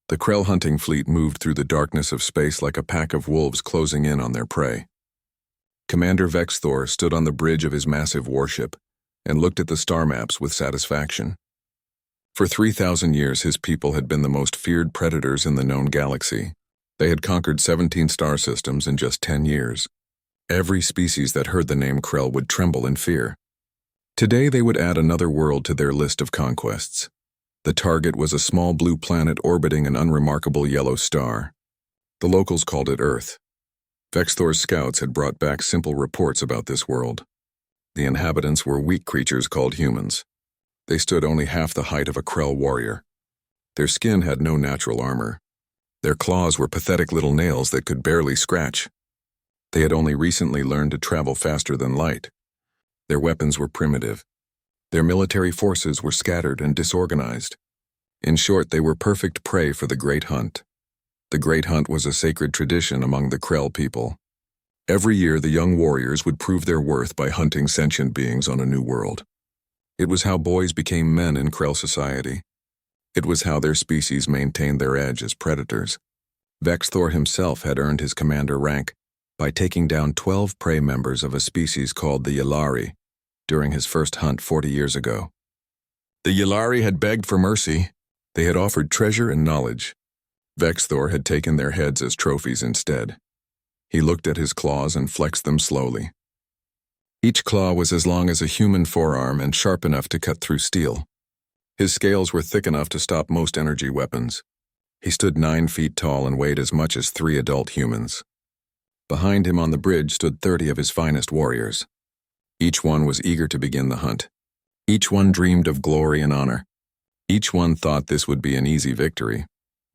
The Krell hunting fleet moved through the darkness of space like a pack of wolves closing in on their prey. Commander Vexthor stood on the bridge of his massive warship and looked at the star maps with satisfaction. For 3,000 years, his people had been the most feared predators in the known galaxy. They had conquered 17 star systems in just 10 years. Every species that heard the name Krell would tremble in fear. Today, they would add another world to their list of conquests. The target was a small blue planet orbiting an unremarkable yellow star. The locals called it Earth. Vexthor's scouts had brought back simple reports about this world. The inhabitants were weak creatures called humans. They stood only half the height of a Krell warrior. Their skin had no natural armor. Their claws were pathetic little nails that could barely scratch. They had only recently learned to travel faster than light. Their weapons were primitive. Their military forces were scattered and disorganized. In short, they were perfect prey for the Great Hunt. The Great Hunt was a sacred tradition among the Krell people. Every year, the young warriors would prove their worth by hunting sentient beings on a new world. It was how boys became men in Krell society. It was how their species maintained their edge as predators. Vexthor himself had earned his commander rank by taking down 12 prey members of a species called the Yllari during his first hunt 40 years ago. The Yllari had begged for mercy. They had offered treasure and knowledge. Vexthor had taken their heads as trophies instead. He looked at his claws and flexed them slowly. Each claw was as long as a human forearm and sharp enough to cut through steel. His scales were thick enough to stop most energy weapons. He stood 9 feet tall and weighed as much as 3 adult humans. Behind him on the bridge stood 30 of his finest warriors. Each one was eager to begin the hunt. Each one dreamed of glory and honor. Each one thought this would be an easy victory.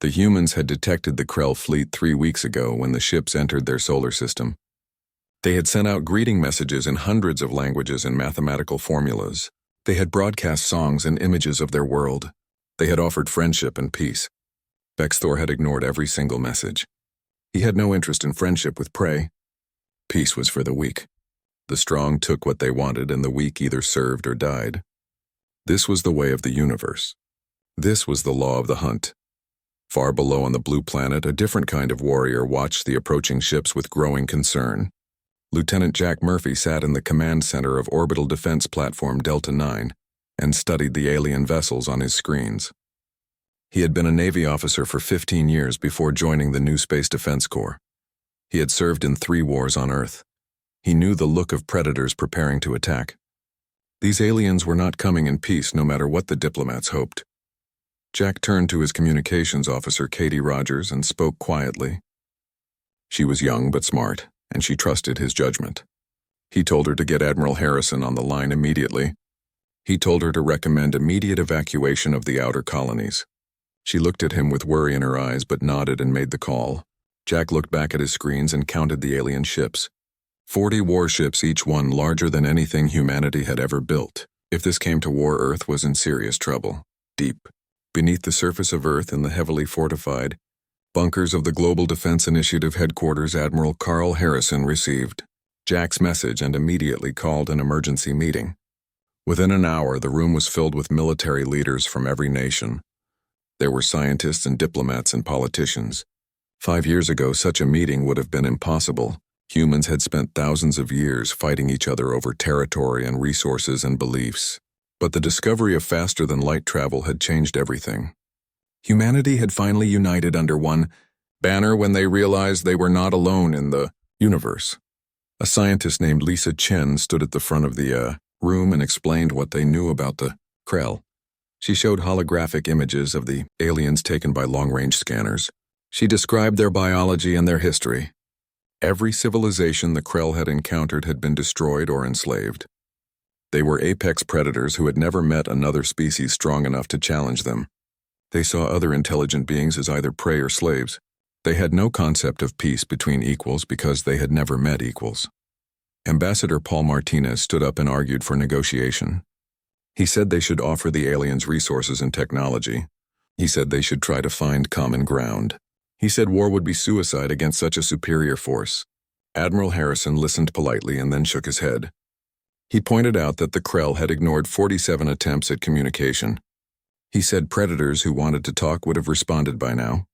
The humans had detected the Krell fleet 3 weeks ago when the ships entered their solar system. They had sent out greeting messages in hundreds of languages and mathematical formulas. They had broadcast songs and images of their world. They had offered friendship and peace. Vexthor had ignored every single message. He had no interest in friendship with prey. Peace was for the weak. The strong took what they wanted and the weak either served or died. This was the way of the universe. This was the law of the hunt. Far below on the blue planet, a different kind of warrior watched the approaching ships with growing concern. Lieutenant Jack Murphy sat in the command center of Orbital Defense Platform Delta 9 and studied the alien vessels on his screens. He had been a Navy officer for 15 years before joining the new Space Defense Corps. He had served in 3 wars on Earth. He knew the look of predators preparing to attack. These aliens were not coming in peace no matter what the diplomats hoped. Jack turned to his communications officer, Katie Rogers, and spoke quietly. She was young but smart, and she trusted his judgment. He told her to get Admiral Harrison on the line immediately. He told her to recommend immediate evacuation of the outer colonies. She looked at him with worry in her eyes but nodded and made the call. Jack looked back at his screens and counted the alien ships. 40 warships, each one larger than anything humanity had ever built. If this came to war, Earth was in serious trouble. Deep beneath the surface of Earth in the heavily fortified bunkers of the Global Defense Initiative headquarters, Admiral Carl Harrison received Jack's message and immediately called an emergency meeting. Within an hour, the room was filled with military leaders from every nation. There were scientists and diplomats and politicians. 5 years ago, such a meeting would have been impossible. Humans had spent thousands of years fighting each other over territory and resources and beliefs. But the discovery of faster-than-light travel had changed everything. Humanity had finally united under one banner when they realized they were not alone in the universe. A scientist named Lisa Chen stood at the front of the room and explained what they knew about the Krell. She showed holographic images of the aliens taken by long-range scanners. She described their biology and their history. Every civilization the Krell had encountered had been destroyed or enslaved. They were apex predators who had never met another species strong enough to challenge them. They saw other intelligent beings as either prey or slaves. They had no concept of peace between equals because they had never met equals. Ambassador Paul Martinez stood up and argued for negotiation. He said they should offer the aliens resources and technology. He said they should try to find common ground. He said war would be suicide against such a superior force. Admiral Harrison listened politely and then shook his head. He pointed out that the Krell had ignored 47 attempts at communication. He said predators who wanted to talk would have responded by now.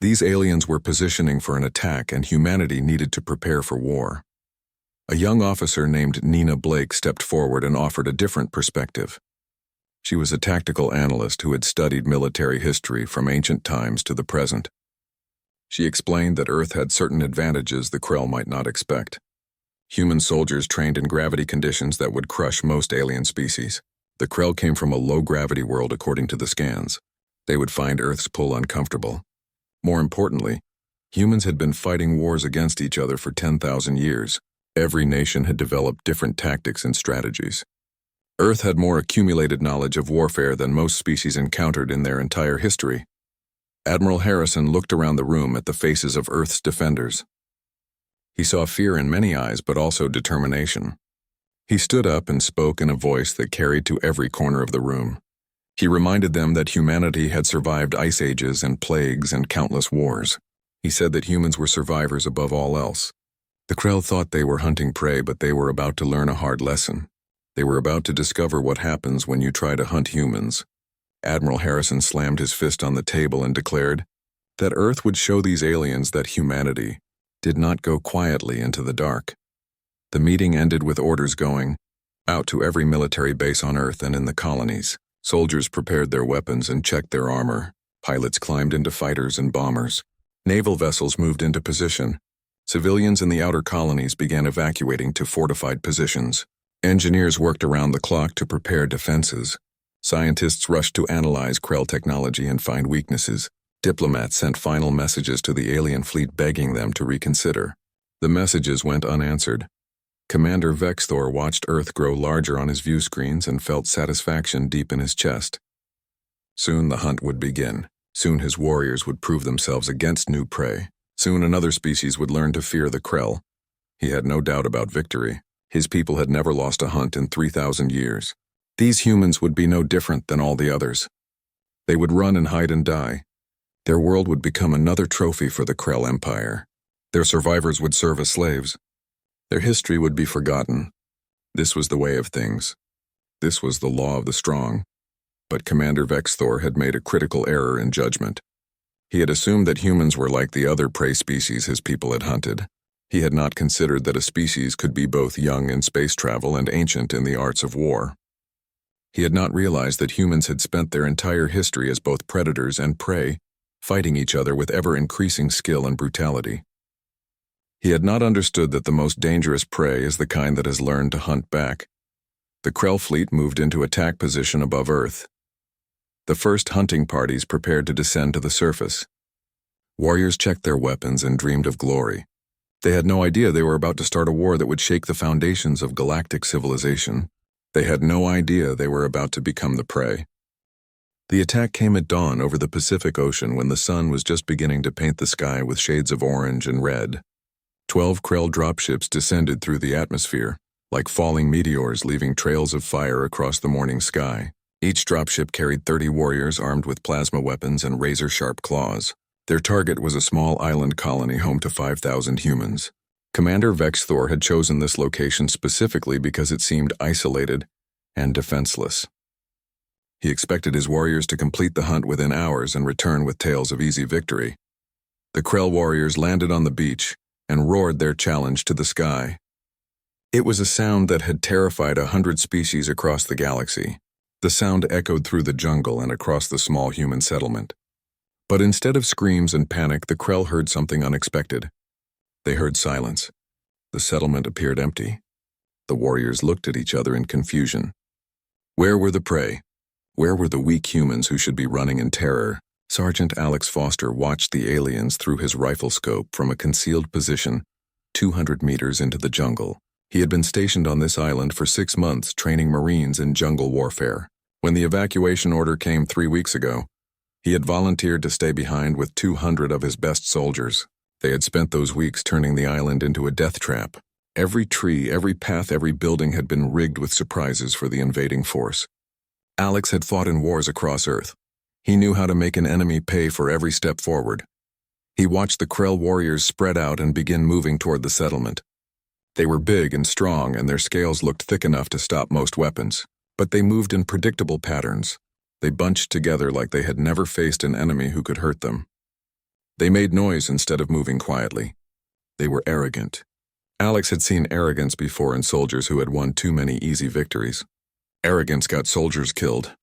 These aliens were positioning for an attack, and humanity needed to prepare for war. A young officer named Nina Blake stepped forward and offered a different perspective. She was a tactical analyst who had studied military history from ancient times to the present. She explained that Earth had certain advantages the Krell might not expect. Human soldiers trained in gravity conditions that would crush most alien species. The Krell came from a low-gravity world according to the scans. They would find Earth's pull uncomfortable. More importantly, humans had been fighting wars against each other for 10,000 years. Every nation had developed different tactics and strategies. Earth had more accumulated knowledge of warfare than most species encountered in their entire history. Admiral Harrison looked around the room at the faces of Earth's defenders. He saw fear in many eyes, but also determination. He stood up and spoke in a voice that carried to every corner of the room. He reminded them that humanity had survived ice ages and plagues and countless wars. He said that humans were survivors above all else. The Krell thought they were hunting prey, but they were about to learn a hard lesson. They were about to discover what happens when you try to hunt humans. Admiral Harrison slammed his fist on the table and declared that Earth would show these aliens that humanity did not go quietly into the dark. The meeting ended with orders going out to every military base on Earth and in the colonies. Soldiers prepared their weapons and checked their armor. Pilots climbed into fighters and bombers. Naval vessels moved into position. Civilians in the outer colonies began evacuating to fortified positions. Engineers worked around the clock to prepare defenses. Scientists rushed to analyze Krell technology and find weaknesses. Diplomats sent final messages to the alien fleet begging them to reconsider. The messages went unanswered. Commander Vexthor watched Earth grow larger on his view screens and felt satisfaction deep in his chest. Soon the hunt would begin. Soon his warriors would prove themselves against new prey. Soon another species would learn to fear the Krell. He had no doubt about victory. His people had never lost a hunt in 3,000 years. These humans would be no different than all the others. They would run and hide and die. Their world would become another trophy for the Krell Empire. Their survivors would serve as slaves. Their history would be forgotten. This was the way of things. This was the law of the strong. But Commander Vexthor had made a critical error in judgment. He had assumed that humans were like the other prey species his people had hunted. He had not considered that a species could be both young in space travel and ancient in the arts of war. He had not realized that humans had spent their entire history as both predators and prey, fighting each other with ever-increasing skill and brutality. He had not understood that the most dangerous prey is the kind that has learned to hunt back. The Krell fleet moved into attack position above Earth. The first hunting parties prepared to descend to the surface. Warriors checked their weapons and dreamed of glory. They had no idea they were about to start a war that would shake the foundations of galactic civilization. They had no idea they were about to become the prey. The attack came at dawn over the Pacific Ocean when the sun was just beginning to paint the sky with shades of orange and red. 12 Krell dropships descended through the atmosphere, like falling meteors leaving trails of fire across the morning sky. Each dropship carried 30 warriors armed with plasma weapons and razor-sharp claws. Their target was a small island colony home to 5,000 humans. Commander Vexthor had chosen this location specifically because it seemed isolated and defenseless. He expected his warriors to complete the hunt within hours and return with tales of easy victory. The Krell warriors landed on the beach and roared their challenge to the sky. It was a sound that had terrified 100 species across the galaxy. The sound echoed through the jungle and across the small human settlement. But instead of screams and panic, the Krell heard something unexpected. They heard silence. The settlement appeared empty. The warriors looked at each other in confusion. Where were the prey? Where were the weak humans who should be running in terror? Sergeant Alex Foster watched the aliens through his rifle scope from a concealed position 200 meters into the jungle. He had been stationed on this island for 6 months training Marines in jungle warfare. When the evacuation order came 3 weeks ago, he had volunteered to stay behind with 200 of his best soldiers. They had spent those weeks turning the island into a death trap. Every tree, every path, every building had been rigged with surprises for the invading force. Alex had fought in wars across Earth. He knew how to make an enemy pay for every step forward. He watched the Krell warriors spread out and begin moving toward the settlement. They were big and strong, and their scales looked thick enough to stop most weapons. But they moved in predictable patterns. They bunched together like they had never faced an enemy who could hurt them. They made noise instead of moving quietly. They were arrogant. Alex had seen arrogance before in soldiers who had won too many easy victories. Arrogance got soldiers killed.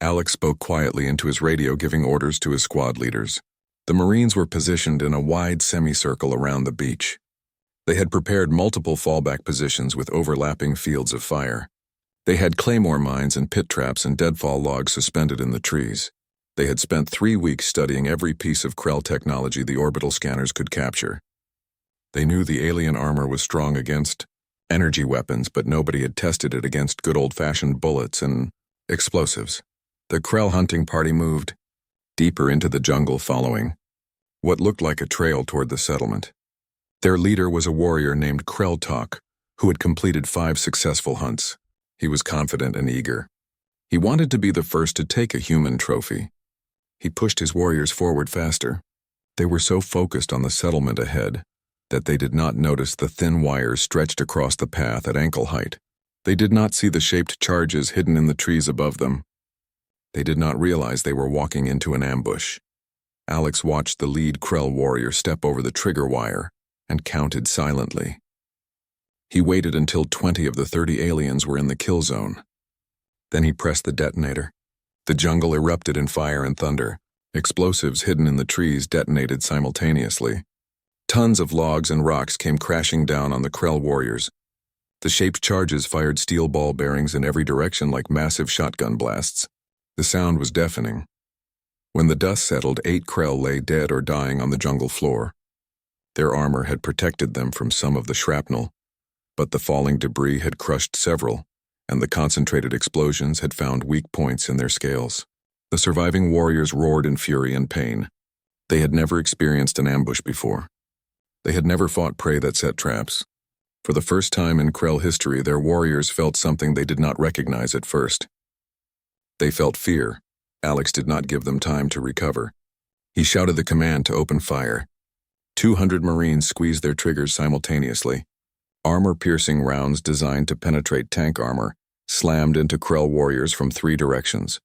Alex spoke quietly into his radio, giving orders to his squad leaders. The Marines were positioned in a wide semicircle around the beach. They had prepared multiple fallback positions with overlapping fields of fire. They had claymore mines and pit traps and deadfall logs suspended in the trees. They had spent 3 weeks studying every piece of Krell technology the orbital scanners could capture. They knew the alien armor was strong against energy weapons, but nobody had tested it against good old-fashioned bullets and explosives. The Krell hunting party moved deeper into the jungle, following what looked like a trail toward the settlement. Their leader was a warrior named Krell, who had completed 5 successful hunts. He was confident and eager. He wanted to be the first to take a human trophy. He pushed his warriors forward faster. They were so focused on the settlement ahead that they did not notice the thin wires stretched across the path at ankle height. They did not see the shaped charges hidden in the trees above them. They did not realize they were walking into an ambush. Alex watched the lead Krell warrior step over the trigger wire and counted silently. He waited until 20 of the 30 aliens were in the kill zone. Then he pressed the detonator. The jungle erupted in fire and thunder. Explosives hidden in the trees detonated simultaneously. Tons of logs and rocks came crashing down on the Krell warriors. The shaped charges fired steel ball bearings in every direction like massive shotgun blasts. The sound was deafening. When the dust settled, 8 Krell lay dead or dying on the jungle floor. Their armor had protected them from some of the shrapnel, but the falling debris had crushed several, and the concentrated explosions had found weak points in their scales. The surviving warriors roared in fury and pain. They had never experienced an ambush before. They had never fought prey that set traps. For the first time in Krell history, their warriors felt something they did not recognize at first. They felt fear. Alex did not give them time to recover. He shouted the command to open fire. 200 Marines squeezed their triggers simultaneously. Armor-piercing rounds designed to penetrate tank armor slammed into Krell warriors from 3 directions.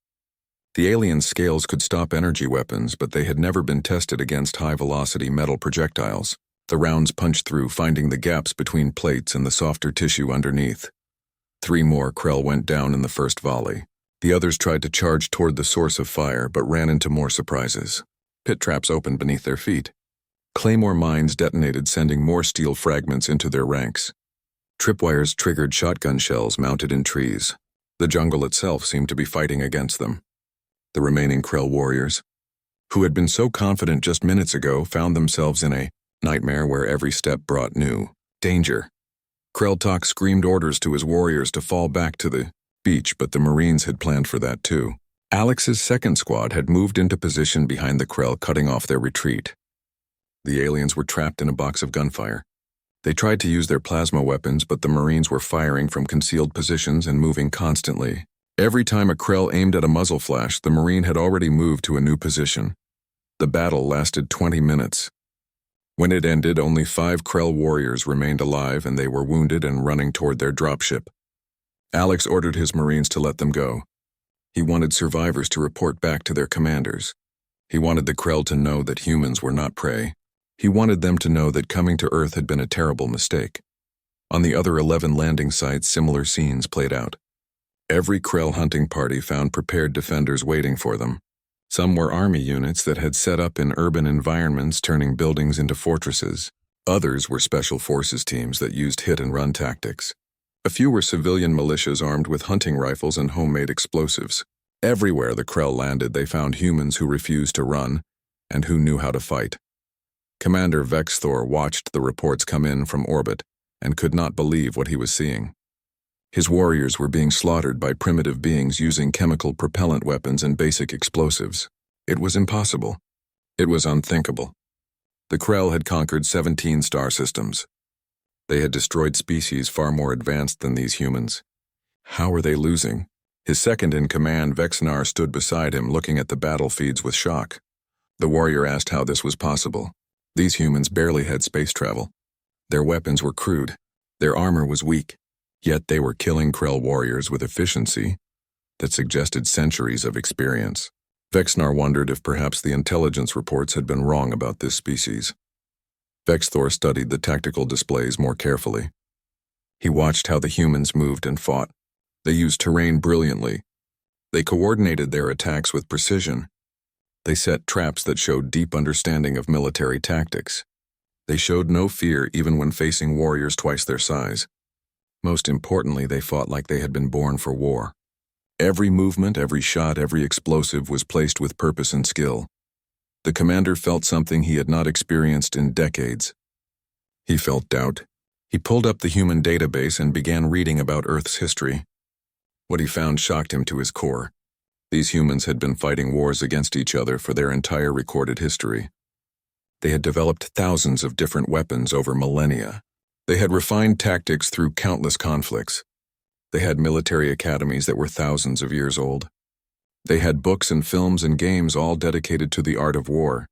The alien scales could stop energy weapons, but they had never been tested against high-velocity metal projectiles. The rounds punched through, finding the gaps between plates and the softer tissue underneath. 3 more Krell went down in the first volley. The others tried to charge toward the source of fire, but ran into more surprises. Pit traps opened beneath their feet. Claymore mines detonated, sending more steel fragments into their ranks. Tripwires triggered shotgun shells mounted in trees. The jungle itself seemed to be fighting against them. The remaining Krell warriors, who had been so confident just minutes ago, found themselves in a nightmare where every step brought new danger. Krell screamed orders to his warriors to fall back to the beach, but the Marines had planned for that too. Alex's second squad had moved into position behind the Krell, cutting off their retreat. The aliens were trapped in a box of gunfire. They tried to use their plasma weapons, but the Marines were firing from concealed positions and moving constantly. Every time a Krell aimed at a muzzle flash, the Marine had already moved to a new position. The battle lasted 20 minutes. When it ended, only 5 Krell warriors remained alive, and they were wounded and running toward their dropship. Alex ordered his Marines to let them go. He wanted survivors to report back to their commanders. He wanted the Krell to know that humans were not prey. He wanted them to know that coming to Earth had been a terrible mistake. On the other 11 landing sites, similar scenes played out. Every Krell hunting party found prepared defenders waiting for them. Some were army units that had set up in urban environments, turning buildings into fortresses. Others were special forces teams that used hit-and-run tactics. A few were civilian militias armed with hunting rifles and homemade explosives. Everywhere the Krell landed, they found humans who refused to run and who knew how to fight. Commander Vexthor watched the reports come in from orbit and could not believe what he was seeing. His warriors were being slaughtered by primitive beings using chemical propellant weapons and basic explosives. It was impossible. It was unthinkable. The Krell had conquered 17 star systems. They had destroyed species far more advanced than these humans. How were they losing? His second-in-command, Vexnar, stood beside him, looking at the battlefields with shock. The warrior asked how this was possible. These humans barely had space travel. Their weapons were crude. Their armor was weak. Yet they were killing Krell warriors with efficiency. that suggested centuries of experience. Vexnar wondered if perhaps the intelligence reports had been wrong about this species. Vexthor studied the tactical displays more carefully. He watched how the humans moved and fought. They used terrain brilliantly. They coordinated their attacks with precision. They set traps that showed deep understanding of military tactics. They showed no fear even when facing warriors twice their size. Most importantly, they fought like they had been born for war. Every movement, every shot, every explosive was placed with purpose and skill. The commander felt something he had not experienced in decades. He felt doubt. He pulled up the human database and began reading about Earth's history. What he found shocked him to his core. These humans had been fighting wars against each other for their entire recorded history. They had developed thousands of different weapons over millennia. They had refined tactics through countless conflicts. They had military academies that were thousands of years old. They had books and films and games all dedicated to the art of war.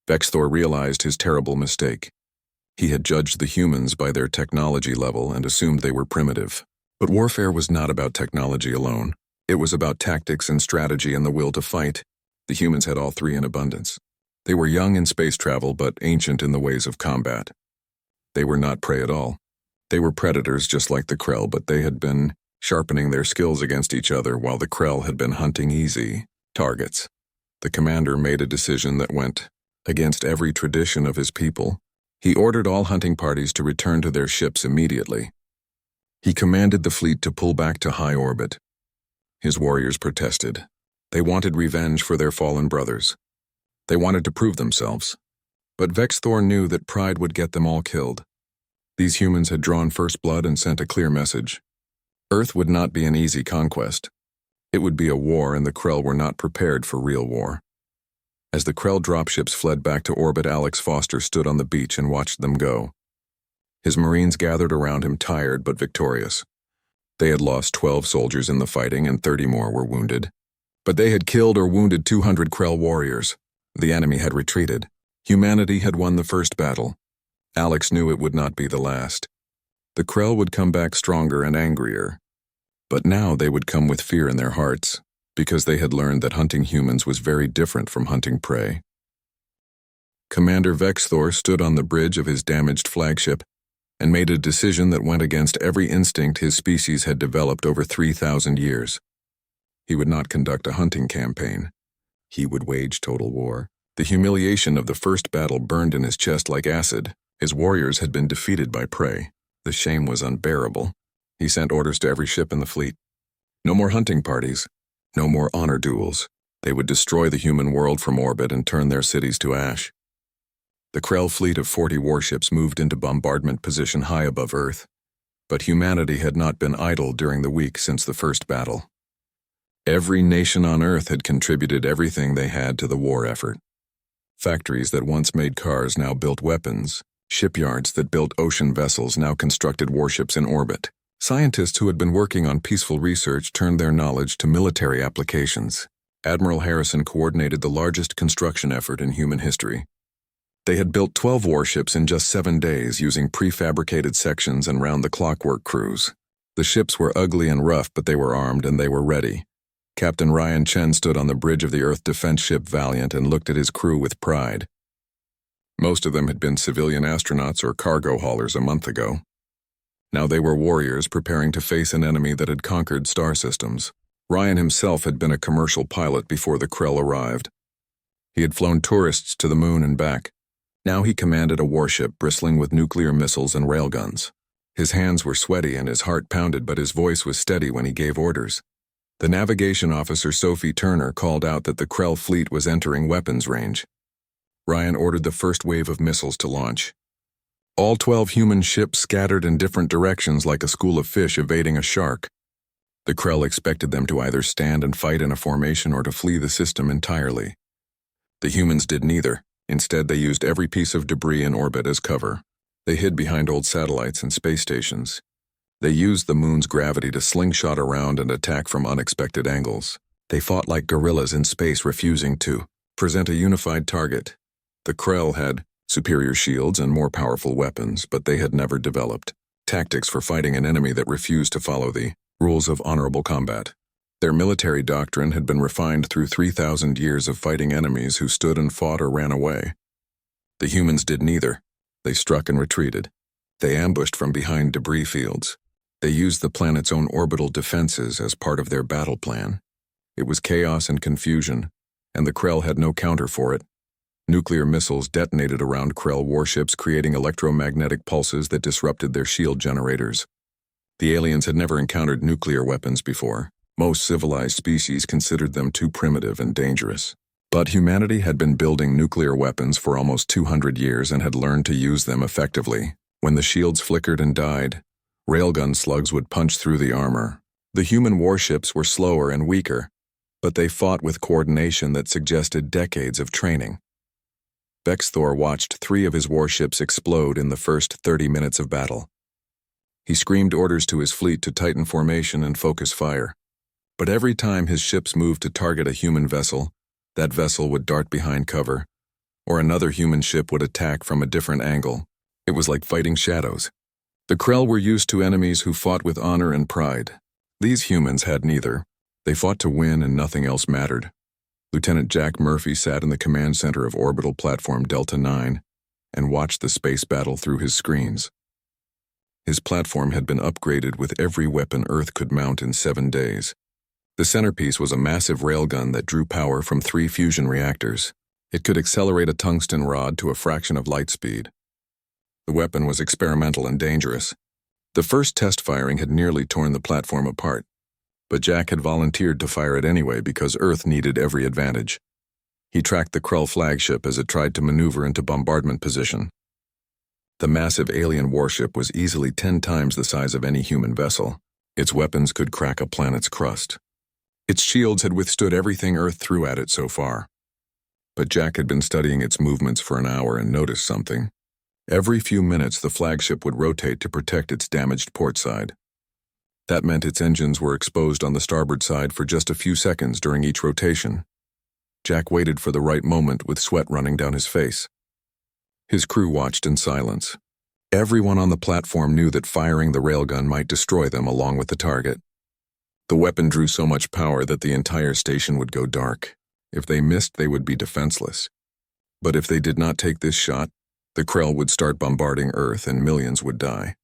Vexthor realized his terrible mistake. He had judged the humans by their technology level and assumed they were primitive. But warfare was not about technology alone. It was about tactics and strategy and the will to fight. The humans had all three in abundance. They were young in space travel but ancient in the ways of combat. They were not prey at all. They were predators just like the Krell, but they had been sharpening their skills against each other while the Krell had been hunting easy targets. The commander made a decision that went against every tradition of his people. He ordered all hunting parties to return to their ships immediately. He commanded the fleet to pull back to high orbit. His warriors protested. They wanted revenge for their fallen brothers. They wanted to prove themselves. But Vexthor knew that pride would get them all killed. These humans had drawn first blood and sent a clear message. Earth would not be an easy conquest. It would be a war, and the Krell were not prepared for real war. As the Krell dropships fled back to orbit, Alex Foster stood on the beach and watched them go. His Marines gathered around him, tired but victorious. They had lost 12 soldiers in the fighting and 30 more were wounded. But they had killed or wounded 200 Krell warriors. The enemy had retreated. Humanity had won the first battle. Alex knew it would not be the last. The Krell would come back stronger and angrier. But now they would come with fear in their hearts, because they had learned that hunting humans was very different from hunting prey. Commander Vexthor stood on the bridge of his damaged flagship and made a decision that went against every instinct his species had developed over 3,000 years. He would not conduct a hunting campaign. He would wage total war. The humiliation of the first battle burned in his chest like acid. His warriors had been defeated by prey. The shame was unbearable. He sent orders to every ship in the fleet. No more hunting parties. No more honor duels. They would destroy the human world from orbit and turn their cities to ash. The Krell fleet of 40 warships moved into bombardment position high above Earth. But humanity had not been idle during the week since the first battle. Every nation on Earth had contributed everything they had to the war effort. Factories that once made cars now built weapons. Shipyards that built ocean vessels now constructed warships in orbit. Scientists who had been working on peaceful research turned their knowledge to military applications. Admiral Harrison coordinated the largest construction effort in human history. They had built 12 warships in just 7 days using prefabricated sections and round-the-clock work crews. The ships were ugly and rough, but they were armed and they were ready. Captain Ryan Chen stood on the bridge of the Earth defense ship Valiant and looked at his crew with pride. Most of them had been civilian astronauts or cargo haulers a month ago. Now they were warriors preparing to face an enemy that had conquered star systems. Ryan himself had been a commercial pilot before the Krell arrived. He had flown tourists to the moon and back. Now he commanded a warship bristling with nuclear missiles and railguns. His hands were sweaty and his heart pounded, but his voice was steady when he gave orders. The navigation officer Sophie Turner called out that the Krell fleet was entering weapons range. Ryan ordered the first wave of missiles to launch. All 12 human ships scattered in different directions like a school of fish evading a shark. The Krell expected them to either stand and fight in a formation or to flee the system entirely. The humans did neither. Instead, they used every piece of debris in orbit as cover. They hid behind old satellites and space stations. They used the moon's gravity to slingshot around and attack from unexpected angles. They fought like guerrillas in space, refusing to present a unified target. The Krell had superior shields and more powerful weapons, but they had never developed tactics for fighting an enemy that refused to follow the rules of honorable combat. Their military doctrine had been refined through 3,000 years of fighting enemies who stood and fought or ran away. The humans did neither. They struck and retreated. They ambushed from behind debris fields. They used the planet's own orbital defenses as part of their battle plan. It was chaos and confusion, and the Krell had no counter for it. Nuclear missiles detonated around Krell warships, creating electromagnetic pulses that disrupted their shield generators. The aliens had never encountered nuclear weapons before. Most civilized species considered them too primitive and dangerous. But humanity had been building nuclear weapons for almost 200 years and had learned to use them effectively. When the shields flickered and died, railgun slugs would punch through the armor. The human warships were slower and weaker, but they fought with coordination that suggested decades of training. Vexthor watched 3 of his warships explode in the first 30 minutes of battle. He screamed orders to his fleet to tighten formation and focus fire. But every time his ships moved to target a human vessel, that vessel would dart behind cover, or another human ship would attack from a different angle. It was like fighting shadows. The Krell were used to enemies who fought with honor and pride. These humans had neither. They fought to win and nothing else mattered. Lieutenant Jack Murphy sat in the command center of Orbital Platform Delta 9 and watched the space battle through his screens. His platform had been upgraded with every weapon Earth could mount in 7 days. The centerpiece was a massive railgun that drew power from 3 fusion reactors. It could accelerate a tungsten rod to a fraction of light speed. The weapon was experimental and dangerous. The first test firing had nearly torn the platform apart, but Jack had volunteered to fire it anyway because Earth needed every advantage. He tracked the Krell flagship as it tried to maneuver into bombardment position. The massive alien warship was easily 10 times the size of any human vessel. Its weapons could crack a planet's crust. Its shields had withstood everything Earth threw at it so far. But Jack had been studying its movements for an hour and noticed something. Every few minutes, the flagship would rotate to protect its damaged port side. That meant its engines were exposed on the starboard side for just a few seconds during each rotation. Jack waited for the right moment with sweat running down his face. His crew watched in silence. Everyone on the platform knew that firing the railgun might destroy them along with the target. The weapon drew so much power that the entire station would go dark. If they missed, they would be defenseless. But if they did not take this shot, the Krell would start bombarding Earth and millions would die.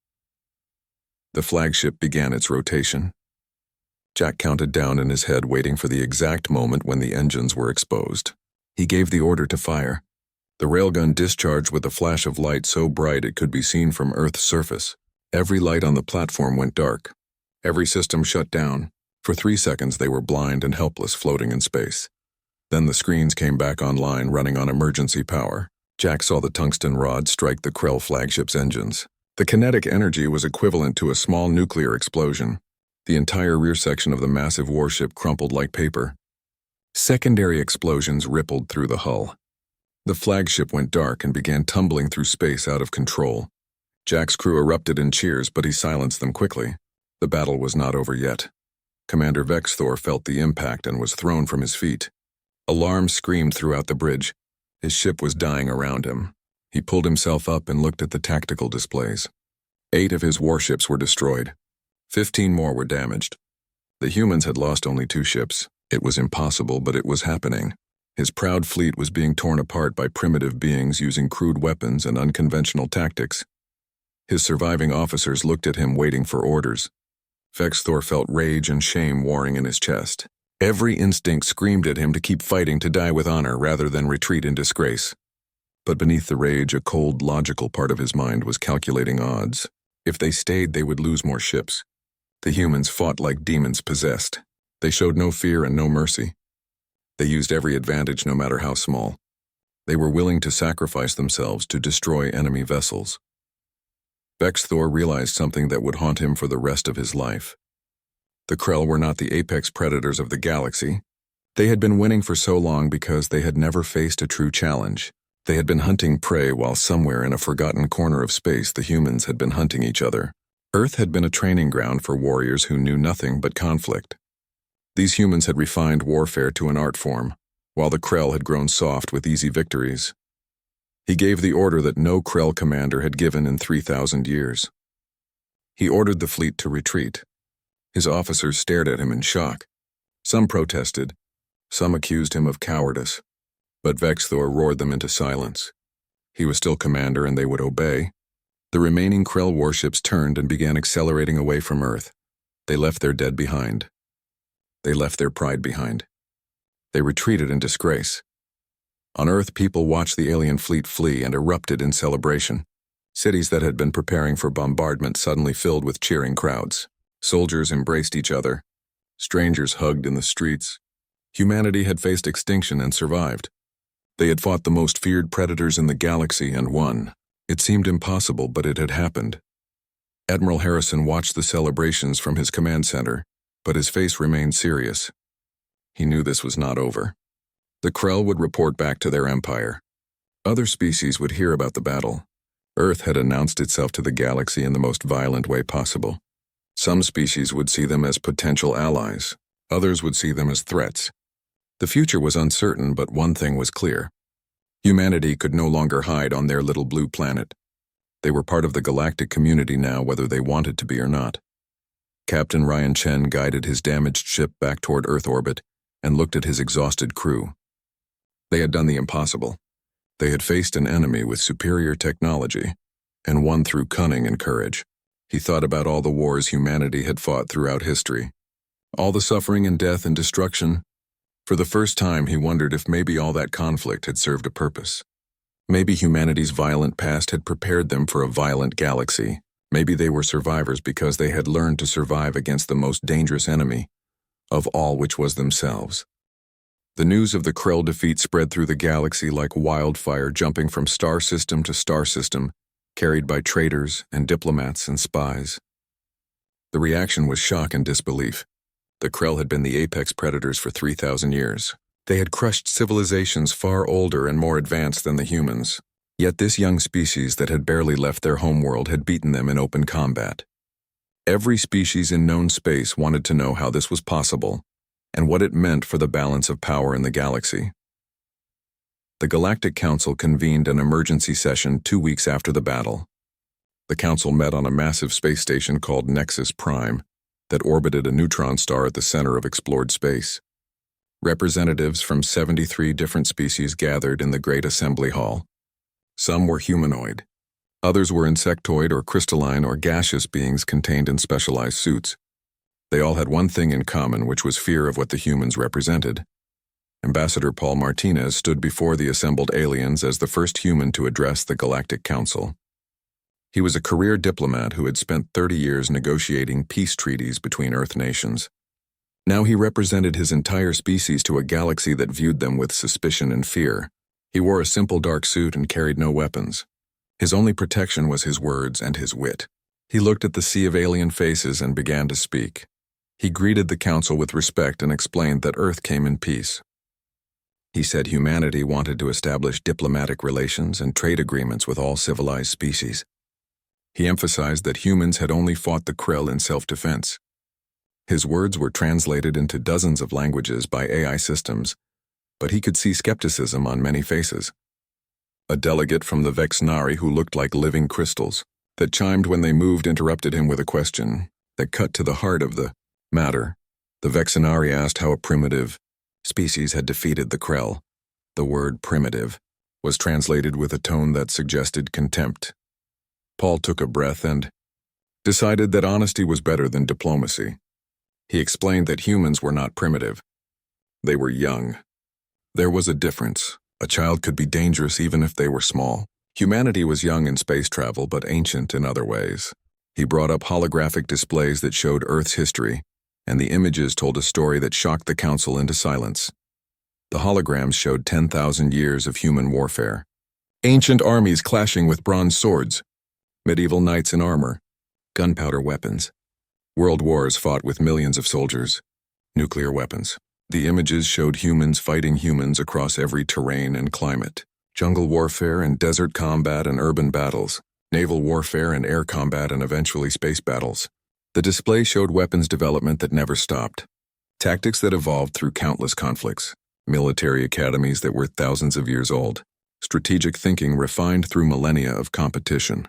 The flagship began its rotation. Jack counted down in his head, waiting for the exact moment when the engines were exposed. He gave the order to fire. The railgun discharged with a flash of light so bright it could be seen from Earth's surface. Every light on the platform went dark. Every system shut down. For 3 seconds they were blind and helpless, floating in space. Then the screens came back online, running on emergency power. Jack saw the tungsten rod strike the Krell flagship's engines. The kinetic energy was equivalent to a small nuclear explosion. The entire rear section of the massive warship crumpled like paper. Secondary explosions rippled through the hull. The flagship went dark and began tumbling through space out of control. Jack's crew erupted in cheers, but he silenced them quickly. The battle was not over yet. Commander Vexthor felt the impact and was thrown from his feet. Alarms screamed throughout the bridge. His ship was dying around him. He pulled himself up and looked at the tactical displays. 8 of his warships were destroyed. 15 more were damaged. The humans had lost only 2 ships. It was impossible, but it was happening. His proud fleet was being torn apart by primitive beings using crude weapons and unconventional tactics. His surviving officers looked at him, waiting for orders. Vexthor felt rage and shame warring in his chest. Every instinct screamed at him to keep fighting, to die with honor rather than retreat in disgrace. But beneath the rage, a cold, logical part of his mind was calculating odds. If they stayed, they would lose more ships. The humans fought like demons possessed. They showed no fear and no mercy. They used every advantage, no matter how small. They were willing to sacrifice themselves to destroy enemy vessels. Vexthor realized something that would haunt him for the rest of his life. The Krell were not the apex predators of the galaxy. They had been winning for so long because they had never faced a true challenge. They had been hunting prey while somewhere in a forgotten corner of space the humans had been hunting each other. Earth had been a training ground for warriors who knew nothing but conflict. These humans had refined warfare to an art form, while the Krell had grown soft with easy victories. He gave the order that no Krell commander had given in 3,000 years. He ordered the fleet to retreat. His officers stared at him in shock. Some protested, some accused him of cowardice, but Vexthor roared them into silence. He was still commander and they would obey. The remaining Krell warships turned and began accelerating away from Earth. They left their dead behind. They left their pride behind. They retreated in disgrace. On Earth, people watched the alien fleet flee and erupted in celebration. Cities that had been preparing for bombardment suddenly filled with cheering crowds. Soldiers embraced each other. Strangers hugged in the streets. Humanity had faced extinction and survived. They had fought the most feared predators in the galaxy and won. It seemed impossible, but it had happened. Admiral Harrison watched the celebrations from his command center, but his face remained serious. He knew this was not over. The Krell would report back to their empire. Other species would hear about the battle. Earth had announced itself to the galaxy in the most violent way possible. Some species would see them as potential allies. Others would see them as threats. The future was uncertain, but one thing was clear. Humanity could no longer hide on their little blue planet. They were part of the galactic community now, whether they wanted to be or not. Captain Ryan Chen guided his damaged ship back toward Earth orbit and looked at his exhausted crew. They had done the impossible. They had faced an enemy with superior technology and won through cunning and courage. He thought about all the wars humanity had fought throughout history, all the suffering and death and destruction. For the first time, he wondered if maybe all that conflict had served a purpose. Maybe humanity's violent past had prepared them for a violent galaxy. Maybe they were survivors because they had learned to survive against the most dangerous enemy of all, which was themselves. The news of the Krell defeat spread through the galaxy like wildfire, jumping from star system to star system, carried by traitors and diplomats and spies. The reaction was shock and disbelief. The Krell had been the apex predators for 3,000 years. They had crushed civilizations far older and more advanced than the humans. Yet this young species that had barely left their homeworld had beaten them in open combat. Every species in known space wanted to know how this was possible and what it meant for the balance of power in the galaxy. The Galactic Council convened an emergency session 2 weeks after the battle. The council met on a massive space station called Nexus Prime that orbited a neutron star at the center of explored space. Representatives from 73 different species gathered in the Great Assembly Hall. Some were humanoid. Others were insectoid or crystalline or gaseous beings contained in specialized suits. They all had one thing in common, which was fear of what the humans represented. Ambassador Paul Martinez stood before the assembled aliens as the first human to address the Galactic Council. He was a career diplomat who had spent 30 years negotiating peace treaties between Earth nations. Now he represented his entire species to a galaxy that viewed them with suspicion and fear. He wore a simple dark suit and carried no weapons. His only protection was his words and his wit. He looked at the sea of alien faces and began to speak. He greeted the council with respect and explained that Earth came in peace. He said humanity wanted to establish diplomatic relations and trade agreements with all civilized species. He emphasized that humans had only fought the Krell in self-defense. His words were translated into dozens of languages by AI systems, but he could see skepticism on many faces. A delegate from the Vexnari who looked like living crystals that chimed when they moved interrupted him with a question that cut to the heart of the matter. The Vexnari asked how a primitive species had defeated the Krell. The word primitive was translated with a tone that suggested contempt. Paul took a breath and decided that honesty was better than diplomacy. He explained that humans were not primitive. They were young. There was a difference. A child could be dangerous even if they were small. Humanity was young in space travel, but ancient in other ways. He brought up holographic displays that showed Earth's history, and the images told a story that shocked the council into silence. The holograms showed 10,000 years of human warfare. Ancient armies clashing with bronze swords, medieval knights in armor, gunpowder weapons. World wars fought with millions of soldiers, nuclear weapons. The images showed humans fighting humans across every terrain and climate. Jungle warfare and desert combat and urban battles, naval warfare and air combat and eventually space battles. The display showed weapons development that never stopped, tactics that evolved through countless conflicts, military academies that were thousands of years old, strategic thinking refined through millennia of competition.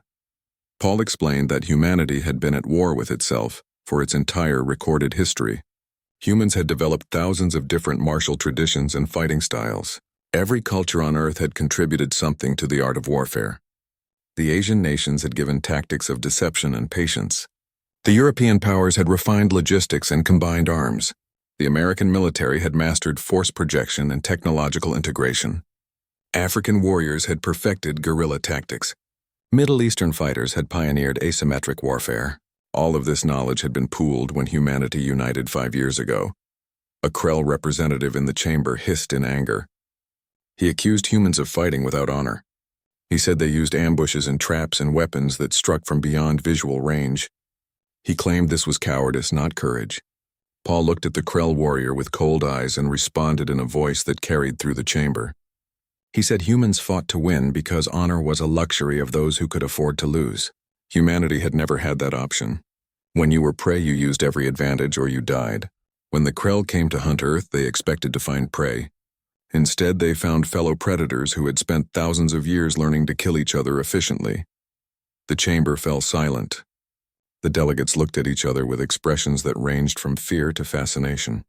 Paul explained that humanity had been at war with itself for its entire recorded history. Humans had developed thousands of different martial traditions and fighting styles. Every culture on Earth had contributed something to the art of warfare. The Asian nations had given tactics of deception and patience. The European powers had refined logistics and combined arms. The American military had mastered force projection and technological integration. African warriors had perfected guerrilla tactics. Middle Eastern fighters had pioneered asymmetric warfare. All of this knowledge had been pooled when humanity united 5 years ago. A Krell representative in the chamber hissed in anger. He accused humans of fighting without honor. He said they used ambushes and traps and weapons that struck from beyond visual range. He claimed this was cowardice, not courage. Paul looked at the Krell warrior with cold eyes and responded in a voice that carried through the chamber. He said humans fought to win because honor was a luxury of those who could afford to lose. Humanity had never had that option. When you were prey, you used every advantage or you died. When the Krell came to hunt Earth, they expected to find prey. Instead, they found fellow predators who had spent thousands of years learning to kill each other efficiently. The chamber fell silent. The delegates looked at each other with expressions that ranged from fear to fascination.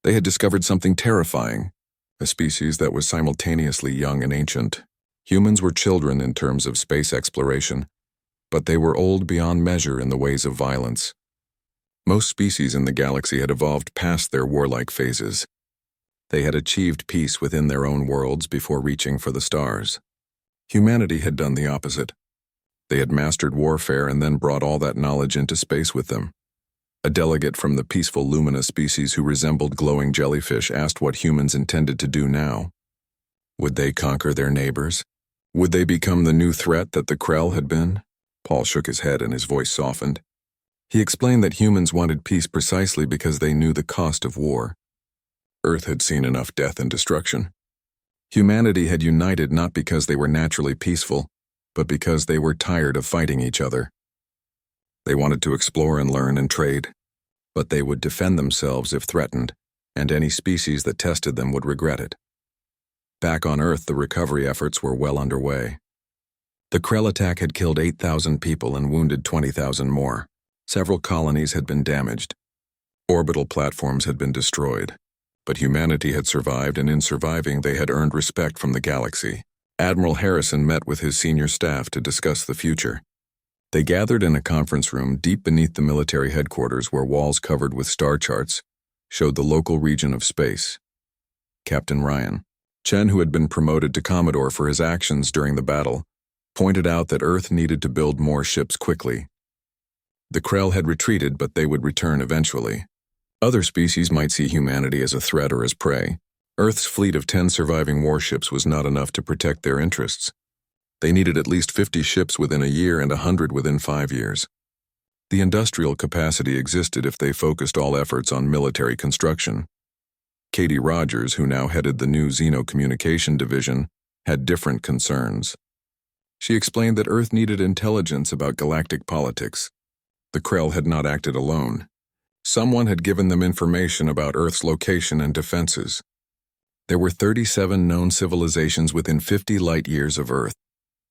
They had discovered something terrifying, a species that was simultaneously young and ancient. Humans were children in terms of space exploration, but they were old beyond measure in the ways of violence. Most species in the galaxy had evolved past their warlike phases. They had achieved peace within their own worlds before reaching for the stars. Humanity had done the opposite. They had mastered warfare and then brought all that knowledge into space with them. A delegate from the peaceful Lumina species who resembled glowing jellyfish asked what humans intended to do now. Would they conquer their neighbors? Would they become the new threat that the Krell had been? Paul shook his head and his voice softened. He explained that humans wanted peace precisely because they knew the cost of war. Earth had seen enough death and destruction. Humanity had united not because they were naturally peaceful, but because they were tired of fighting each other. They wanted to explore and learn and trade, but they would defend themselves if threatened, and any species that tested them would regret it. Back on Earth, the recovery efforts were well underway. The Krell attack had killed 8,000 people and wounded 20,000 more. Several colonies had been damaged. Orbital platforms had been destroyed. But humanity had survived, and in surviving, they had earned respect from the galaxy. Admiral Harrison met with his senior staff to discuss the future. They gathered in a conference room deep beneath the military headquarters where walls covered with star charts showed the local region of space. Captain Ryan, Chen, who had been promoted to Commodore for his actions during the battle, pointed out that Earth needed to build more ships quickly. The Krell had retreated, but they would return eventually. Other species might see humanity as a threat or as prey. Earth's fleet of 10 surviving warships was not enough to protect their interests. They needed at least 50 ships within a year and 100 within 5 years. The industrial capacity existed if they focused all efforts on military construction. Katie Rogers, who now headed the new Xenocommunication Division, had different concerns. She explained that Earth needed intelligence about galactic politics. The Krell had not acted alone. Someone had given them information about Earth's location and defenses. There were 37 known civilizations within 50 light-years of Earth.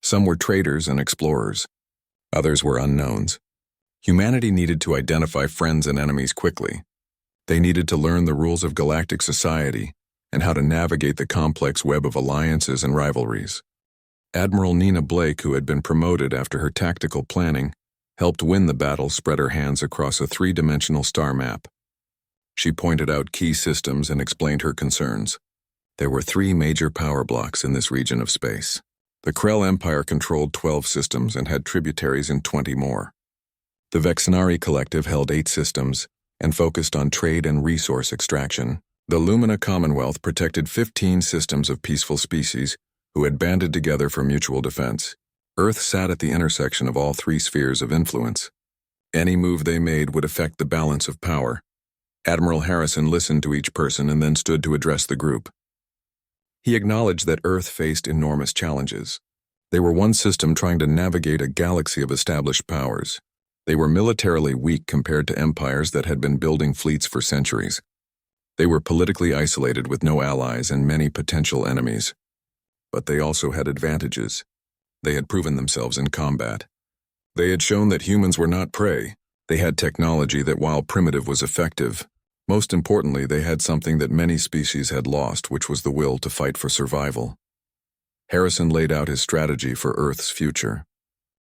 Some were traders and explorers. Others were unknowns. Humanity needed to identify friends and enemies quickly. They needed to learn the rules of galactic society and how to navigate the complex web of alliances and rivalries. Admiral Nina Blake, who had been promoted after her tactical planning, helped win the battle, spread her hands across a 3-dimensional star map. She pointed out key systems and explained her concerns. There were 3 major power blocks in this region of space. The Krell Empire controlled 12 systems and had tributaries in 20 more. The Vexnari Collective held 8 systems and focused on trade and resource extraction. The Lumina Commonwealth protected 15 systems of peaceful species who had banded together for mutual defense. Earth sat at the intersection of all 3 spheres of influence. Any move they made would affect the balance of power. Admiral Harrison listened to each person and then stood to address the group. He acknowledged that Earth faced enormous challenges. They were one system trying to navigate a galaxy of established powers. They were militarily weak compared to empires that had been building fleets for centuries. They were politically isolated with no allies and many potential enemies. But they also had advantages. They had proven themselves in combat. They had shown that humans were not prey. They had technology that, while primitive, was effective. Most importantly, they had something that many species had lost, which was the will to fight for survival. Harrison laid out his strategy for Earth's future.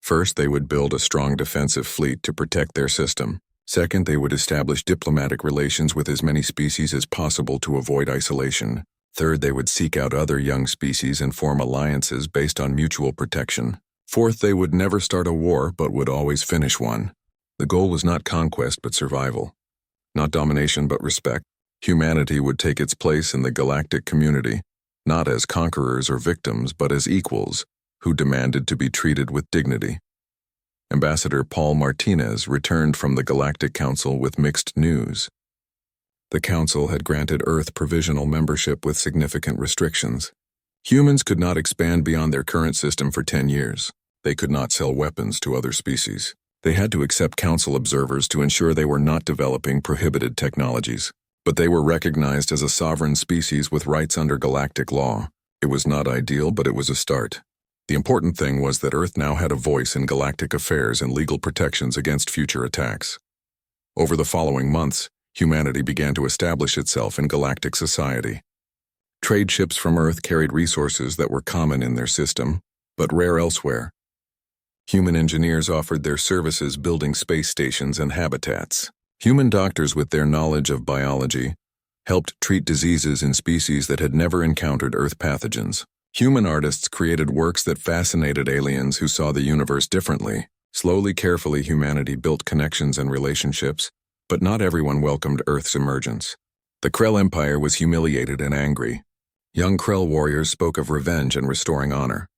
First, they would build a strong defensive fleet to protect their system. Second, they would establish diplomatic relations with as many species as possible to avoid isolation. Third, they would seek out other young species and form alliances based on mutual protection. Fourth, they would never start a war but would always finish one. The goal was not conquest but survival. Not domination but respect. Humanity would take its place in the galactic community, not as conquerors or victims but as equals who demanded to be treated with dignity. Ambassador Paul Martinez returned from the Galactic Council with mixed news. The Council had granted Earth provisional membership with significant restrictions. Humans could not expand beyond their current system for 10 years. They could not sell weapons to other species. They had to accept Council observers to ensure they were not developing prohibited technologies. But they were recognized as a sovereign species with rights under galactic law. It was not ideal, but it was a start. The important thing was that Earth now had a voice in galactic affairs and legal protections against future attacks. Over the following months, humanity began to establish itself in galactic society. Trade ships from Earth carried resources that were common in their system, but rare elsewhere. Human engineers offered their services building space stations and habitats. Human doctors, with their knowledge of biology, helped treat diseases in species that had never encountered Earth pathogens. Human artists created works that fascinated aliens who saw the universe differently. Slowly, carefully, humanity built connections and relationships, but not everyone welcomed Earth's emergence. The Krell Empire was humiliated and angry. Young Krell warriors spoke of revenge and restoring honor.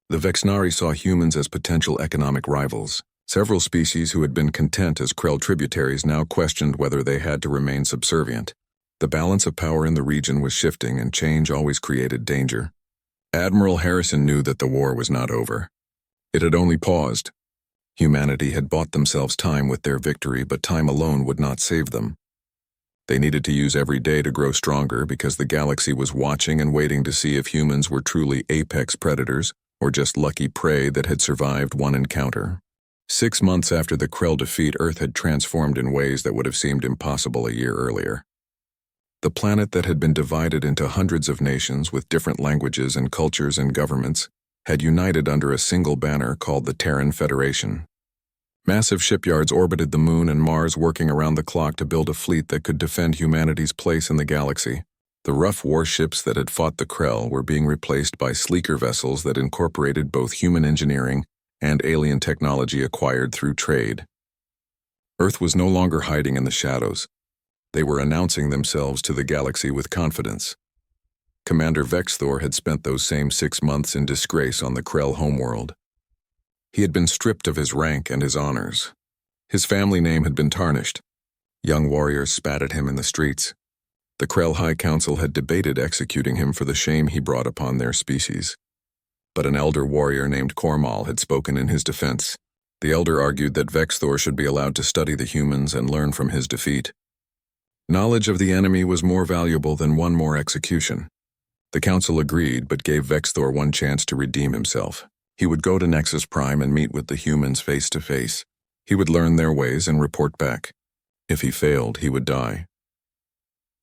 The Vexnari saw humans as potential economic rivals. Several species who had been content as Krell tributaries now questioned whether they had to remain subservient. The balance of power in the region was shifting, and change always created danger. Admiral Harrison knew that the war was not over. It had only paused. Humanity had bought themselves time with their victory, but time alone would not save them. They needed to use every day to grow stronger because the galaxy was watching and waiting to see if humans were truly apex predators or just lucky prey that had survived one encounter. 6 months after the Krell defeat, Earth had transformed in ways that would have seemed impossible a year earlier. The planet that had been divided into hundreds of nations with different languages and cultures and governments had united under a single banner called the Terran Federation. Massive shipyards orbited the Moon and Mars, working around the clock to build a fleet that could defend humanity's place in the galaxy. The rough warships that had fought the Krell were being replaced by sleeker vessels that incorporated both human engineering and alien technology acquired through trade. Earth was no longer hiding in the shadows. They were announcing themselves to the galaxy with confidence. Commander Vexthor had spent those same 6 months in disgrace on the Krell homeworld. He had been stripped of his rank and his honors. His family name had been tarnished. Young warriors spat at him in the streets. The Krell High Council had debated executing him for the shame he brought upon their species. But an elder warrior named Kormal had spoken in his defense. The elder argued that Vexthor should be allowed to study the humans and learn from his defeat. Knowledge of the enemy was more valuable than one more execution. The council agreed, but gave Vexthor one chance to redeem himself. He would go to Nexus Prime and meet with the humans face to face. He would learn their ways and report back. If he failed, he would die.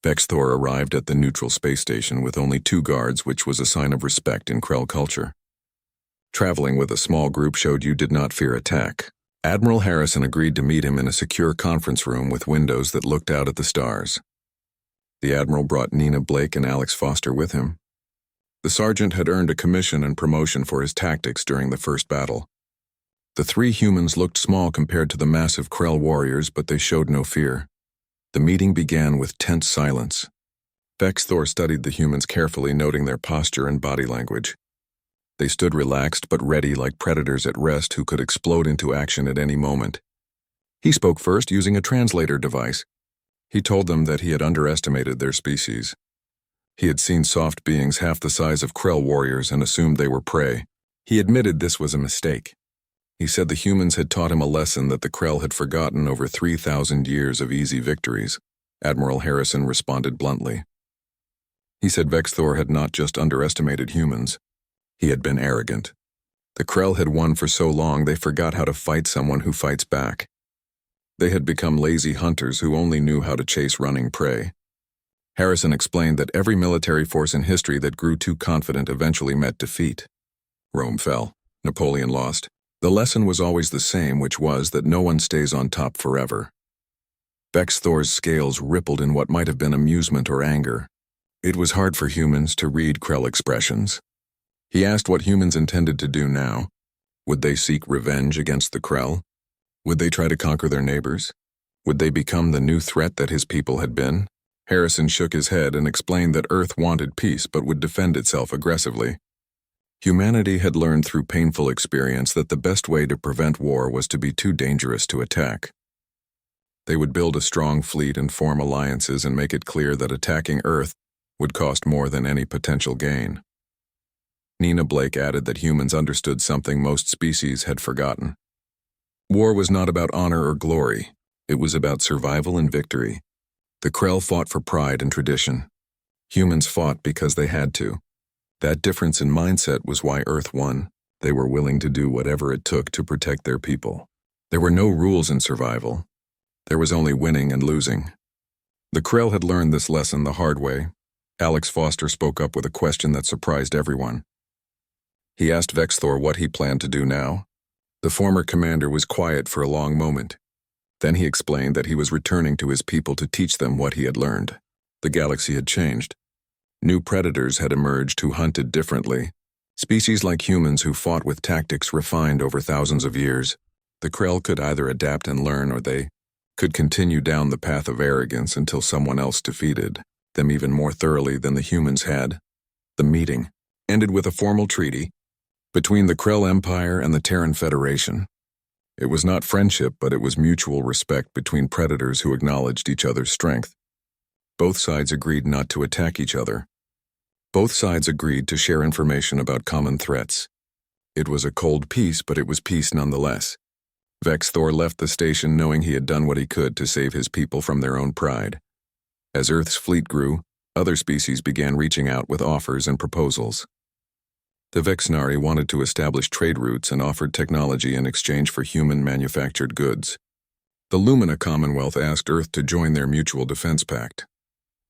Vexthor arrived at the neutral space station with only 2 guards, which was a sign of respect in Krell culture. Traveling with a small group showed you did not fear attack. Admiral Harrison agreed to meet him in a secure conference room with windows that looked out at the stars. The Admiral brought Nina Blake and Alex Foster with him. The sergeant had earned a commission and promotion for his tactics during the first battle. The 3 humans looked small compared to the massive Krell warriors, but they showed no fear. The meeting began with tense silence. Vexthor studied the humans carefully, noting their posture and body language. They stood relaxed but ready, like predators at rest who could explode into action at any moment. He spoke first, using a translator device. He told them that he had underestimated their species. He had seen soft beings half the size of Krell warriors and assumed they were prey. He admitted this was a mistake. He said the humans had taught him a lesson that the Krell had forgotten over 3,000 years of easy victories. Admiral Harrison responded bluntly. He said Vexthor had not just underestimated humans. He had been arrogant. The Krell had won for so long they forgot how to fight someone who fights back. They had become lazy hunters who only knew how to chase running prey. Harrison explained that every military force in history that grew too confident eventually met defeat. Rome fell. Napoleon lost. The lesson was always the same, which was that no one stays on top forever. Vex Thor's scales rippled in what might have been amusement or anger. It was hard for humans to read Krell expressions. He asked what humans intended to do now. Would they seek revenge against the Krell? Would they try to conquer their neighbors? Would they become the new threat that his people had been? Harrison shook his head and explained that Earth wanted peace but would defend itself aggressively. Humanity had learned through painful experience that the best way to prevent war was to be too dangerous to attack. They would build a strong fleet and form alliances and make it clear that attacking Earth would cost more than any potential gain. Nina Blake added that humans understood something most species had forgotten. War was not about honor or glory. It was about survival and victory. The Krell fought for pride and tradition. Humans fought because they had to. That difference in mindset was why Earth won. They were willing to do whatever it took to protect their people. There were no rules in survival. There was only winning and losing. The Krell had learned this lesson the hard way. Alex Foster spoke up with a question that surprised everyone. He asked Vex Thor what he planned to do now. The former commander was quiet for a long moment. Then he explained that he was returning to his people to teach them what he had learned. The galaxy had changed. New predators had emerged who hunted differently. Species like humans who fought with tactics refined over thousands of years. The Krell could either adapt and learn, or they could continue down the path of arrogance until someone else defeated them even more thoroughly than the humans had. The meeting ended with a formal treaty between the Krell Empire and the Terran Federation. It was not friendship, but it was mutual respect between predators who acknowledged each other's strength. Both sides agreed not to attack each other. Both sides agreed to share information about common threats. It was a cold peace, but it was peace nonetheless. Vex Thor left the station knowing he had done what he could to save his people from their own pride. As Earth's fleet grew, other species began reaching out with offers and proposals. The Vexnari wanted to establish trade routes and offered technology in exchange for human-manufactured goods. The Lumina Commonwealth asked Earth to join their mutual defense pact.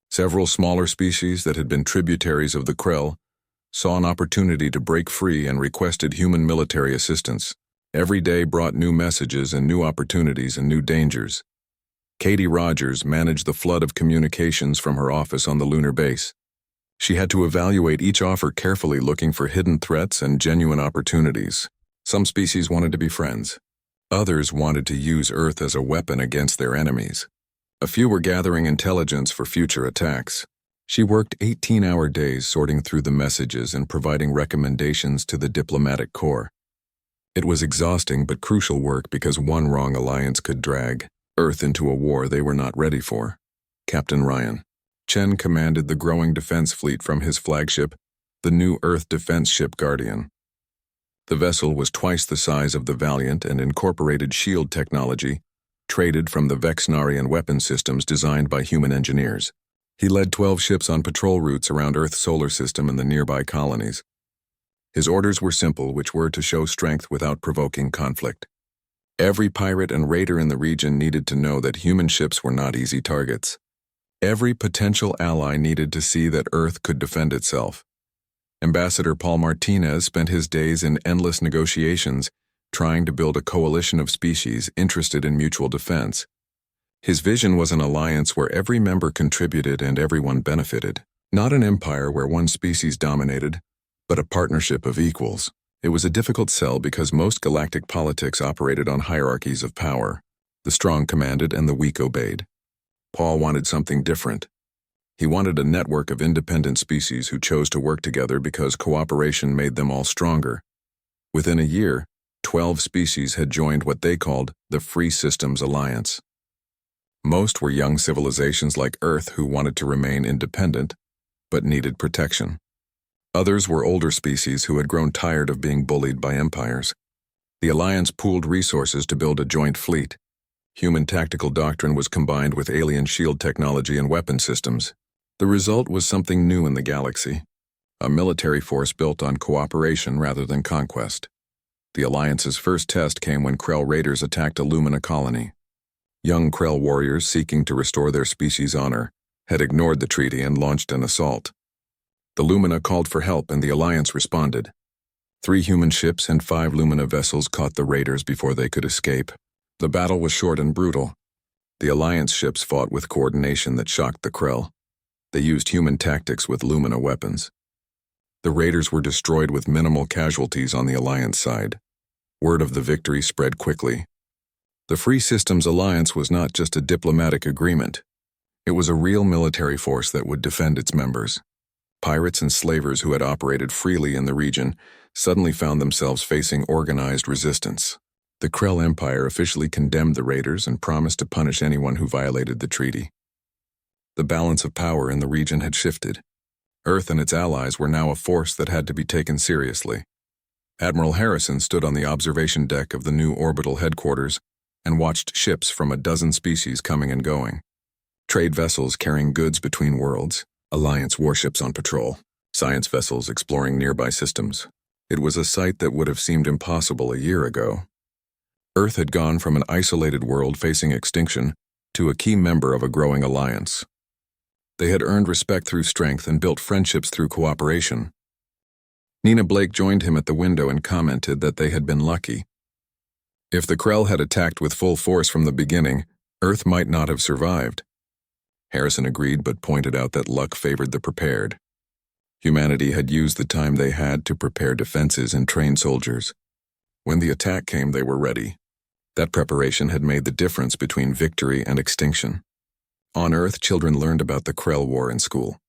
Several smaller species that had been tributaries of the Krell saw an opportunity to break free and requested human military assistance. Every day brought new messages and new opportunities and new dangers. Katie Rogers managed the flood of communications from her office on the lunar base. She had to evaluate each offer carefully, looking for hidden threats and genuine opportunities. Some species wanted to be friends. Others wanted to use Earth as a weapon against their enemies. A few were gathering intelligence for future attacks. She worked 18-hour days sorting through the messages and providing recommendations to the diplomatic corps. It was exhausting but crucial work because one wrong alliance could drag Earth into a war they were not ready for. Captain Ryan Chen commanded the growing defense fleet from his flagship, the new Earth defense ship Guardian. The vessel was twice the size of the Valiant and incorporated shield technology, traded from the Vexnarian weapon systems designed by human engineers. He led 12 ships on patrol routes around Earth's solar system and the nearby colonies. His orders were simple, which were to show strength without provoking conflict. Every pirate and raider in the region needed to know that human ships were not easy targets. Every potential ally needed to see that Earth could defend itself. Ambassador Paul Martinez spent his days in endless negotiations, trying to build a coalition of species interested in mutual defense. His vision was an alliance where every member contributed and everyone benefited. Not an empire where one species dominated, but a partnership of equals. It was a difficult sell because most galactic politics operated on hierarchies of power. The strong commanded and the weak obeyed. Paul wanted something different. He wanted a network of independent species who chose to work together because cooperation made them all stronger. Within a year, 12 species had joined what they called the Free Systems Alliance. Most were young civilizations like Earth who wanted to remain independent, but needed protection. Others were older species who had grown tired of being bullied by empires. The alliance pooled resources to build a joint fleet. Human tactical doctrine was combined with alien shield technology and weapon systems. The result was something new in the galaxy, a military force built on cooperation rather than conquest. The alliance's first test came when Krell raiders attacked a Lumina colony. Young Krell warriors seeking to restore their species' honor had ignored the treaty and launched an assault. The Lumina called for help and the Alliance responded. 3 human ships and 5 Lumina vessels caught the raiders before they could escape. The battle was short and brutal. The Alliance ships fought with coordination that shocked the Krell. They used human tactics with Lumina weapons. The raiders were destroyed with minimal casualties on the Alliance side. Word of the victory spread quickly. The Free Systems Alliance was not just a diplomatic agreement. It was a real military force that would defend its members. Pirates and slavers who had operated freely in the region suddenly found themselves facing organized resistance. The Krell Empire officially condemned the raiders and promised to punish anyone who violated the treaty. The balance of power in the region had shifted. Earth and its allies were now a force that had to be taken seriously. Admiral Harrison stood on the observation deck of the new orbital headquarters and watched ships from a dozen species coming and going. Trade vessels carrying goods between worlds, Alliance warships on patrol, science vessels exploring nearby systems. It was a sight that would have seemed impossible a year ago. Earth had gone from an isolated world facing extinction to a key member of a growing alliance. They had earned respect through strength and built friendships through cooperation. Nina Blake joined him at the window and commented that they had been lucky. If the Krell had attacked with full force from the beginning, Earth might not have survived. Harrison agreed but pointed out that luck favored the prepared. Humanity had used the time they had to prepare defenses and train soldiers. When the attack came, they were ready. That preparation had made the difference between victory and extinction. On Earth, children learned about the Krell War in school.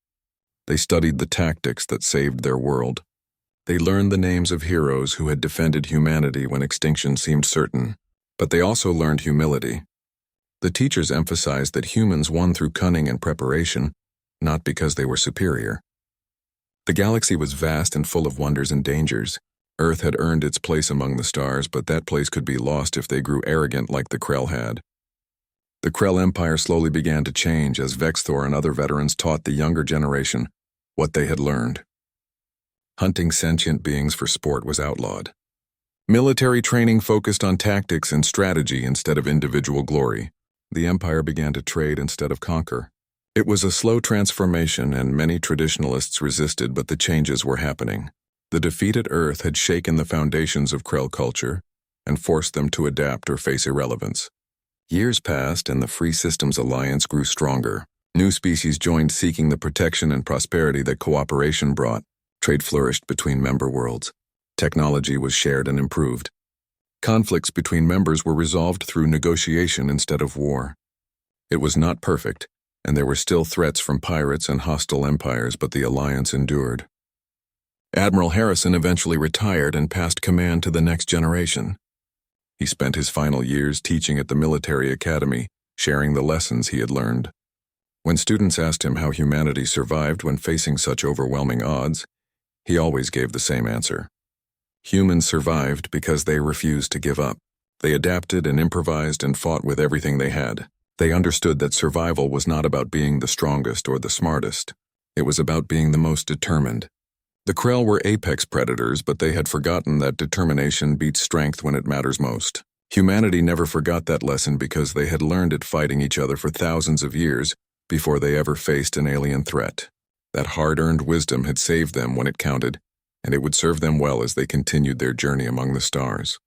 They studied the tactics that saved their world. They learned the names of heroes who had defended humanity when extinction seemed certain. But they also learned humility. The teachers emphasized that humans won through cunning and preparation, not because they were superior. The galaxy was vast and full of wonders and dangers. Earth had earned its place among the stars, but that place could be lost if they grew arrogant like the Krell had. The Krell Empire slowly began to change as Vexthor and other veterans taught the younger generation what they had learned. Hunting sentient beings for sport was outlawed. Military training focused on tactics and strategy instead of individual glory. The Empire began to trade instead of conquer. It was a slow transformation, and many traditionalists resisted, but the changes were happening. The defeated Earth had shaken the foundations of Krell culture and forced them to adapt or face irrelevance. Years passed, and the Free Systems Alliance grew stronger. New species joined, seeking the protection and prosperity that cooperation brought. Trade flourished between member worlds. Technology was shared and improved. Conflicts between members were resolved through negotiation instead of war. It was not perfect, and there were still threats from pirates and hostile empires, but the alliance endured. Admiral Harrison eventually retired and passed command to the next generation. He spent his final years teaching at the military academy, sharing the lessons he had learned. When students asked him how humanity survived when facing such overwhelming odds, he always gave the same answer. Humans survived because they refused to give up. They adapted and improvised and fought with everything they had. They understood that survival was not about being the strongest or the smartest. It was about being the most determined. The Krell were apex predators, but they had forgotten that determination beats strength when it matters most. Humanity never forgot that lesson because they had learned it fighting each other for thousands of years before they ever faced an alien threat. That hard-earned wisdom had saved them when it counted, and it would serve them well as they continued their journey among the stars.